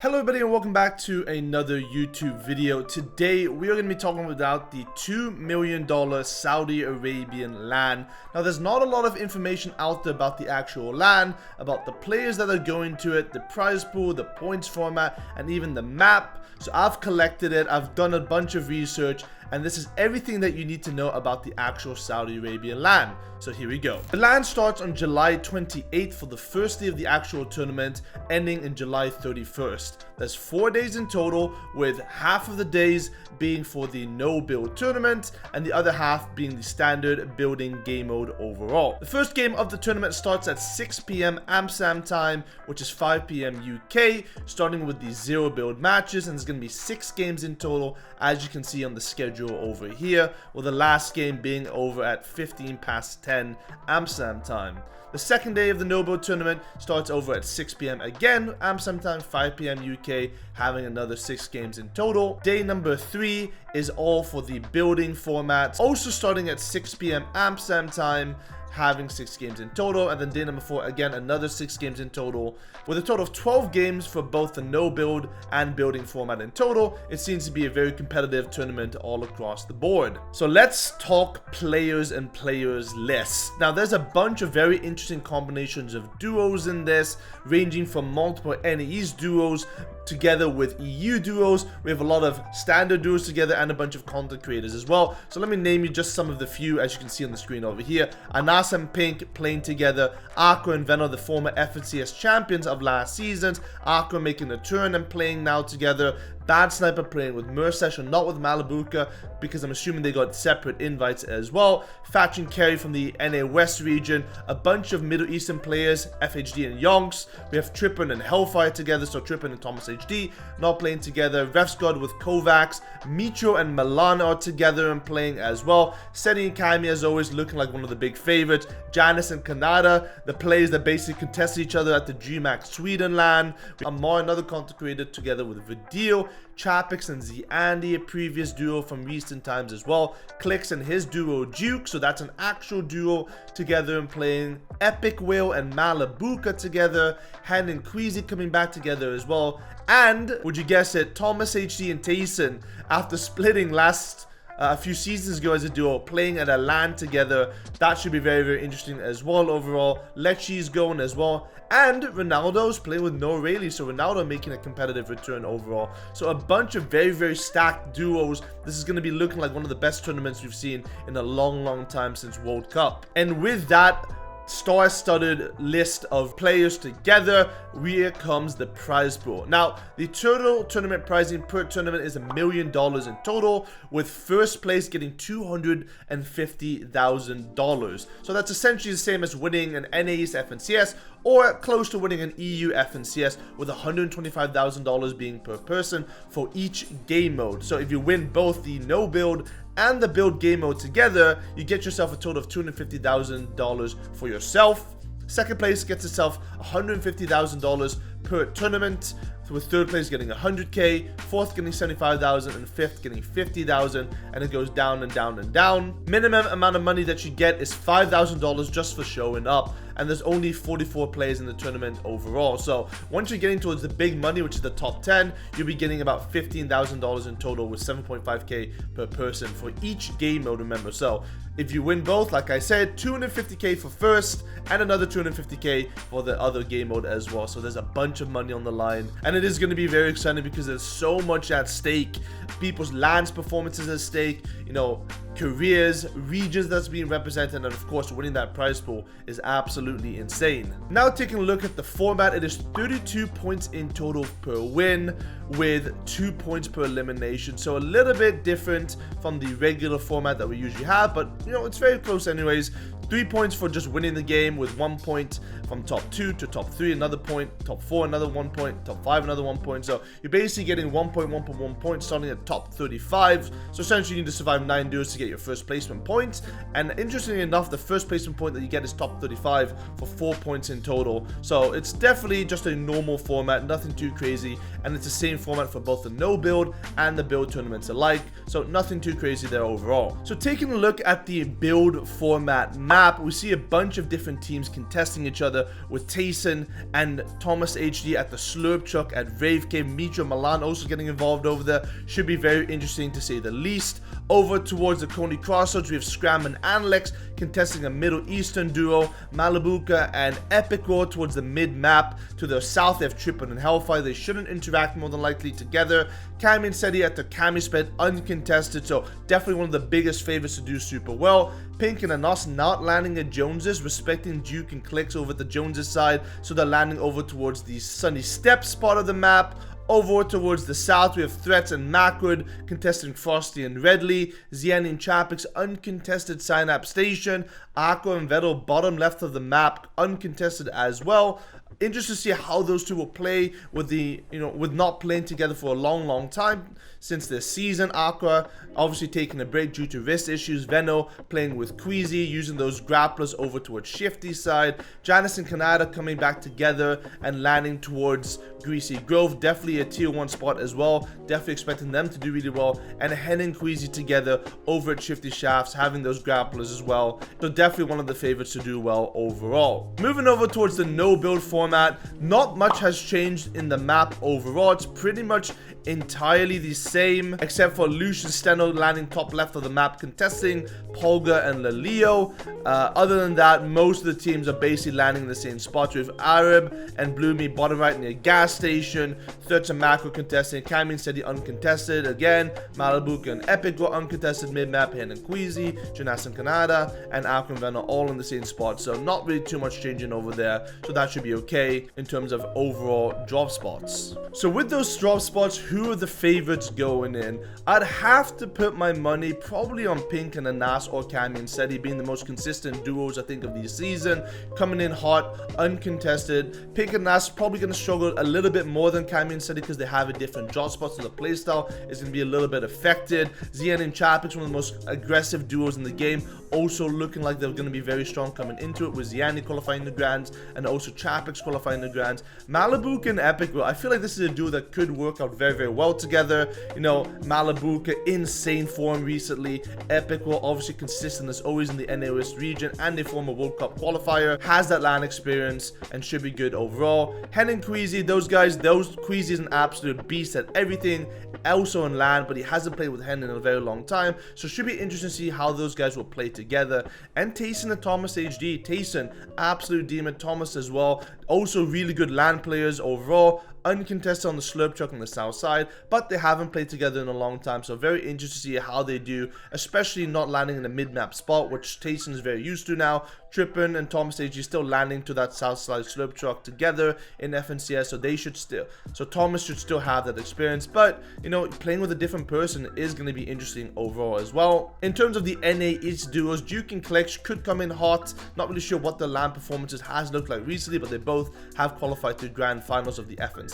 Hello everybody and welcome back to another YouTube video. Today we are going to be talking about the $2 million Saudi Arabian LAN. Now there's not a lot of information out there about the actual LAN, about the players that are going to it, the prize pool, the points format, and even the map. So I've collected it, I've done a bunch of research, and this is everything that you need to know about the actual Saudi Arabian LAN. So here we go. The LAN starts on July 28th for the first day of the actual tournament, ending in July 31st. There's 4 days in total, with half of the days being for the no build tournament and the other half being the standard building game mode overall. The first game of the tournament starts at 6 p.m. Amsterdam time, which is 5 p.m. UK, starting with the 0 build matches, and there's going to be 6 games in total, as you can see on the schedule over here, with the last game being over at 15 past 10 Amsterdam time. The second day of the no build tournament starts over at 6 p.m. again, Amsterdam time, 5 p.m. UK, having another 6 games in total. Day number 3 is all for the building format, also starting at 6 p.m. Amsterdam time, having 6 games in total. And then day number 4, again, another 6 games in total, with a total of 12 games for both the no build and building format in total. It seems to be a very competitive tournament all across the board. So let's talk players and players lists. Now there's a bunch of very interesting combinations of duos in this, ranging from multiple NAEs duos together with EU duos. We have a lot of standard duos together and a bunch of content creators as well. So let me name you just some of the few, as you can see on the screen over here. Anas and Pink playing together, Aqua and Venno, the former FNCS champions of last season. Aqua making a turn and playing now together. Bad Sniper playing with Mursesh and not with Malabuka, because I'm assuming they got separate invites as well. Fetch and Carry from the NA West region. A bunch of Middle Eastern players, FHD and Yonks. We have Trippin and Hellfire together, so Trippin and Thomas HD not playing together. Refsgod with Kovacs. Mitro and Milan are together and playing as well. Seti and Kaimi, as always, looking like one of the big favorites. Janice and Kanada, the players that basically contest each other at the GMAX Sweden LAN. Amar, another content creator, together with Vidil. Chapix and Z Andy, a previous duo from recent times as well. Clicks and his duo Duke, so that's an actual duo together and playing. Epic Will and Malabuka together. Hand and Queasy coming back together as well. And, would you guess it, Thomas HD and Tayson, after splitting a few seasons ago as a duo, playing at a LAN together. That should be very, very interesting as well overall. Lechi's going as well. And Ronaldo's playing with No Rayleigh, so Ronaldo making a competitive return overall. So a bunch of very, very stacked duos. This is going to be looking like one of the best tournaments we've seen in a long, long time since World Cup. And with that star-studded list of players together, here comes the prize pool. Now, the total tournament pricing per tournament is $1 million in total, with first place getting $250,000. So that's essentially the same as winning an NAES FNCS, or close to winning an EU FNCS, with $125,000 being per person for each game mode. So if you win both the no build and the build game mode together, you get yourself a total of $250,000 for yourself. Second place gets itself $150,000 per tournament, with third place getting $100K, fourth getting $75,000, and fifth getting $50,000, and it goes down and down and down. Minimum amount of money that you get is $5,000 just for showing up, and there's only 44 players in the tournament overall. So once you're getting towards the big money, which is the top 10, you'll be getting about $15,000 in total, with 7.5K per person for each game mode, remember. So if you win both, like I said, $250K for first and another $250K for the other game mode as well. So there's a bunch of money on the line, and it is going to be very exciting because there's so much at stake. People's LANs performances at stake, you know, careers, regions that's being represented, and of course winning that prize pool is absolutely insane. Now taking a look at the format, it is 32 points in total per win, with 2 points per elimination. So a little bit different from the regular format that we usually have, but you know, it's very close anyways. 3 points for just winning the game, with 1 point from top 2 to top 3, another point, top 4, another 1 point, top 5, another 1 point. So you're basically getting 1.1 points, starting at top 35. So essentially you need to survive 9 duels to get your first placement points. And interestingly enough, the first placement point that you get is top 35, for 4 points in total. So it's definitely just a normal format, nothing too crazy, and it's the same format for both the no build and the build tournaments alike, so nothing too crazy there overall. So taking a look at the build format map, we see a bunch of different teams contesting each other, with Tayson and Thomas HD at the Slurp Truck at Rave Cave. Mitro Milan also getting involved over there. Should be very interesting to say the least. Over towards the Coney Crossroads, we have Scram and Anlex contesting a Middle Eastern duo. Malibuca and Epic Roar towards the mid-map. To the south, they have Trippin and Hellfire. They shouldn't interact more than likely together. Cami and Seti at the Cami Sped, uncontested, so definitely one of the biggest favorites to do super well. Pink and Anos not landing at Joneses, respecting Duke and Clicks over at the Joneses side, so they're landing over towards the Sunny Steps part of the map. Over towards the south, we have Threats and Macwood contesting Frosty and Redley. Ziani and Chapix, uncontested Synapse Station. Aqua and Vettel, bottom left of the map, uncontested as well. Interested to see how those two will play with the, with not playing together for a long time since this season. Aqua obviously taking a break due to wrist issues. Veno playing with Queasy, using those grapplers over towards Shifty side. Janice and Kanada coming back together and landing towards Greasy Grove. Definitely a tier 1 spot as well. Definitely expecting them to do really well. And Hen and Queasy together over at Shifty Shafts, having those grapplers as well. So definitely one of the favorites to do well overall. Moving over towards the no build format, not much has changed in the map overall. It's pretty much entirely the same, except for Lucian Steno landing top left of the map contesting Polga and Laleo. Other than that, most of the teams are basically landing in the same spots, with Arab and Bloomy bottom right near gas station. Thirds and Macro contesting, Cami and Seti uncontested again. Malibuca and Epic were uncontested mid-map. Hen and Queasy, Janas and Canada, and Alcon Venom all in the same spot, so not really too much changing over there, so that should be okay in terms of overall drop spots. So with those drop spots, who are the favorites going in? I'd have to put my money probably on Pink and Anas or Cami and Seti being the most consistent duos I think of the season, coming in hot, uncontested. Pink and Anas probably going to struggle a little bit more than Cami and Seti because they have a different drop spot, so the playstyle is going to be a little bit affected. Zian and Chapix, one of the most aggressive duos in the game, also looking like they're going to be very strong coming into it, with Ziani qualifying the Grands and also Chapix qualifying the Grands. Malibuca and Epic, I feel like this is a duo that could work out very well together. Malibuca insane form recently. Epic will obviously consistent as always in the NAOS region and a former World Cup qualifier, has that LAN experience and should be good overall. Hen and Queasy, Queasy is an absolute beast at everything, also in LAN, but he hasn't played with Hen in a very long time, so it should be interesting to see how those guys will play together. And Tayson and Thomas HD. Tayson, absolute demon. Thomas as well, also really good LAN players overall. Uncontested on the Slurp Truck on the south side, but they haven't played together in a long time, so very interested to see how they do, especially not landing in a mid-map spot, which Tayson is very used to now. Trippin and Thomas AG still landing to that south side Slurp Truck together in FNCS, so Thomas should still have that experience, but playing with a different person is going to be interesting overall as well. In terms of the NA East duos, Duke and Klex could come in hot. Not really sure what the LAN performances has looked like recently, but they both have qualified to grand finals of the FNCS.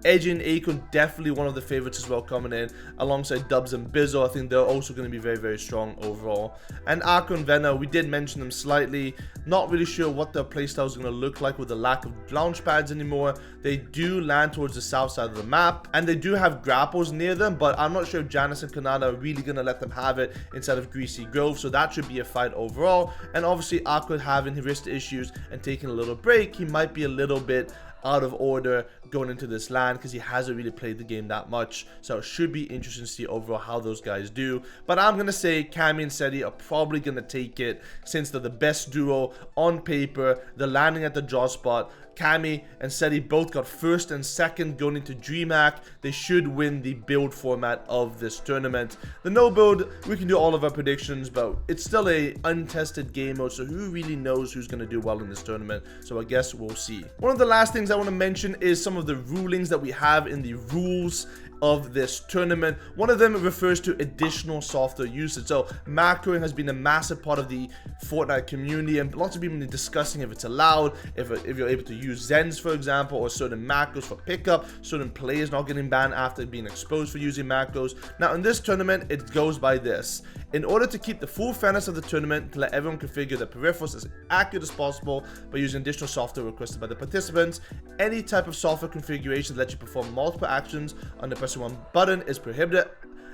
Edge and Akon, definitely one of the favorites as well coming in, alongside Dubs and Bizzle. I think they're also going to be very strong overall. And Arco and Venna, we did mention them slightly. Not really sure what their playstyle is going to look like with the lack of launch pads anymore. They do land towards the south side of the map, and they do have grapples near them, but I'm not sure if Janice and Kanada are really going to let them have it inside of Greasy Grove, so that should be a fight overall. And obviously Aqua having wrist issues and taking a little break, he might be a little bit out of order going into this LAN because he hasn't really played the game that much, so it should be interesting to see overall how those guys do. But I'm gonna say Cami and Seti are probably gonna take it since they're the best duo on paper. They're landing at the draw spot. Cami and Seti both got first and second going into DreamHack. They should win the build format of this tournament. The no build, we can do all of our predictions, but it's still a untested game mode, so who really knows who's going to do well in this tournament, so I guess we'll see. One of the last things I want to mention is some of the rulings that we have in the rules of this tournament. One of them refers to additional software usage. So macroing has been a massive part of the Fortnite community, and lots of people are discussing if it's allowed, if you're able to use Zens, for example, or certain macros for pickup, certain players not getting banned after being exposed for using macros. Now in this tournament, it goes by this. In order to keep the full fairness of the tournament, to let everyone configure their peripherals as accurate as possible by using additional software requested by the participants, any type of software configuration that lets you perform multiple actions under pressing one button is prohibited,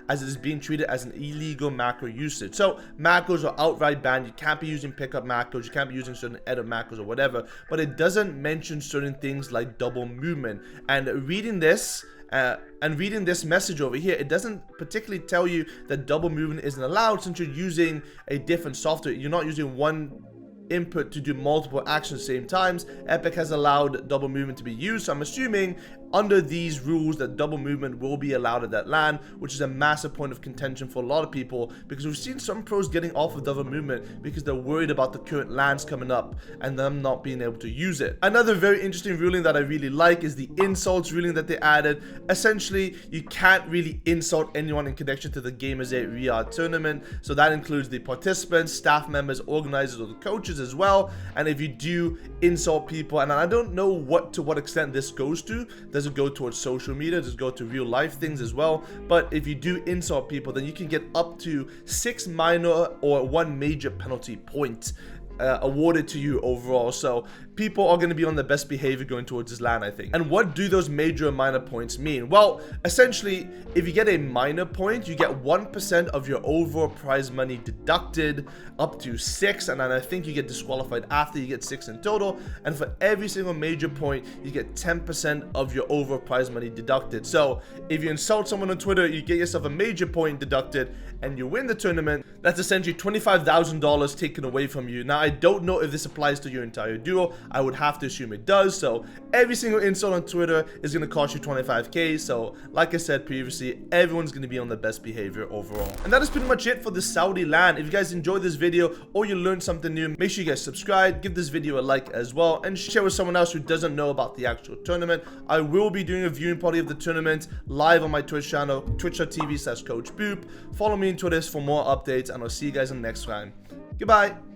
as it is being treated as an illegal macro usage. So macros are outright banned. You can't be using pickup macros, you can't be using certain edit macros or whatever, but it doesn't mention certain things like double movement. And reading this message over here, it doesn't particularly tell you that double movement isn't allowed, since you're using a different software. You're not using one input to do multiple actions at the same times. Epic has allowed double movement to be used, so I'm assuming under these rules that double movement will be allowed at that LAN, which is a massive point of contention for a lot of people, because we've seen some pros getting off of double movement because they're worried about the current LANs coming up and them not being able to use it. Another very interesting ruling that I really like is the insults ruling that they added. Essentially, you can't really insult anyone in connection to the Gamers 8 Riyadh tournament, so that includes the participants, staff members, organizers, or the coaches as well. And if you do insult people, and I don't know to what extent this goes to, does it go towards social media, does it go to real life things as well, but if you do insult people, then you can get up to 6 minor or 1 major penalty point awarded to you overall. So people are going to be on their best behavior going towards this LAN, I think. And what do those major and minor points mean? Well, essentially, if you get a minor point, you get 1% of your overall prize money deducted, up to 6, and then I think you get disqualified after you get 6 in total. And for every single major point, you get 10% of your overall prize money deducted. So if you insult someone on Twitter, you get yourself a major point deducted and you win the tournament. That's essentially $25,000 taken away from you. Now, I don't know if this applies to your entire duo. I would have to assume it does. So every single insult on Twitter is going to cost you 25k. So like I said previously, everyone's going to be on their best behavior overall. And that is pretty much it for the Saudi LAN. If you guys enjoyed this video or you learned something new, make sure you guys subscribe, give this video a like as well, and share with someone else who doesn't know about the actual tournament. I will be doing a viewing party of the tournament live on my Twitch channel, twitch.tv/CoachBoop. Follow me on Twitter for more updates, and I'll see you guys in the next time. Goodbye.